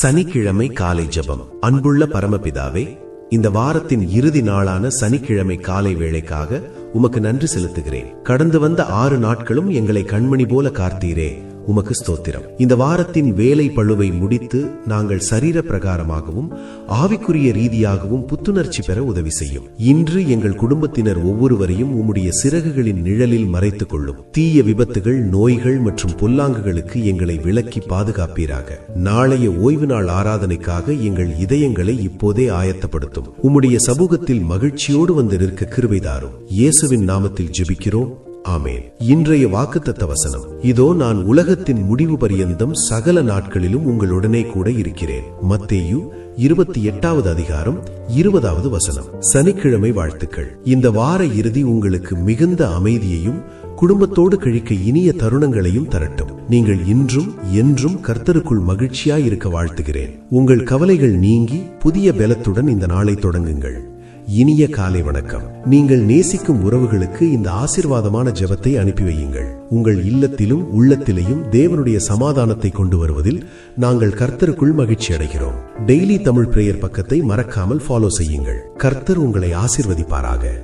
சனிக்கிழமை காலை ஜெபம். அன்புள்ள பரமபிதாவே, இந்த வாரத்தின் இறுதி நாளான சனிக்கிழமை காலை வேளைக்காக உமக்கு நன்றி செலுத்துகிறேன். கடந்து வந்த 6 நாட்களும் எங்களை கண்மணி போல காத்தீரே, உமக்கு ஸ்தோத்திரம். இந்த வாரத்தின் வேலை பழுவை முடித்து நாங்கள் சரீர பிரகாரமாகவும் ஆவிக்குரிய ரீதியாகவும் புத்துணர்ச்சி பெற உதவி செய்யும். இன்று எங்கள் குடும்பத்தினர் ஒவ்வொருவரையும் உம்முடைய சிறகுகளின் நிழலில் மறைத்துக் கொள்ளும். தீய விபத்துகள், நோய்கள் மற்றும் பொல்லாங்குகளுக்கு எங்களை விலக்கி பாதுகாப்பீராக. நாளைய ஓய்வு நாள் ஆராதனைக்காக எங்கள் இதயங்களை இப்போதே ஆயத்தப்படுத்தும். உம்முடைய சமூகத்தில் மகிழ்ச்சியோடு வந்து நிற்க கிருபை தாரும். இயேசுவின் நாமத்தில் ஜெபிக்கிறோம், ஆமென். இன்றைய வாக்குத்தத்த வசனம். இதோ நான் உலகத்தின் முடிவு பரியந்தம் சகல நாட்களிலும் உங்களுடனே கூட இருக்கிறேன். மத்தேயு 28வது அதிகாரம் 20வது வசனம். சனிக்கிழமை வாழ்த்துக்கள். இந்த வார இறுதி உங்களுக்கு மிகுந்த அமைதியையும் குடும்பத்தோடு கழிக்க இனிய தருணங்களையும் தரட்டும். நீங்கள் இன்றும் என்றும் கர்த்தருக்குள் மகிழ்ச்சியாய் இருக்க வாழ்த்துகிறேன். உங்கள் கவலைகள் நீங்கி புதிய பலத்துடன் இந்த நாளை தொடங்குங்கள். இனிய காலை வணக்கம். நீங்கள் நேசிக்கும் உறவுகளுக்கு இந்த ஆசீர்வாதமான ஜெபத்தை அனுப்பி வையுங்கள். உங்கள் இல்லத்திலும் உள்ளத்திலேயும் தேவனுடைய சமாதானத்தை கொண்டு வருவதில் நாங்கள் கர்த்தருக்குள் மகிழ்ச்சி அடைகிறோம். டெய்லி தமிழ் பிரேயர் பக்கத்தை மறக்காமல் ஃபாலோ செய்யுங்கள். கர்த்தர் உங்களை ஆசீர்வதிப்பாராக.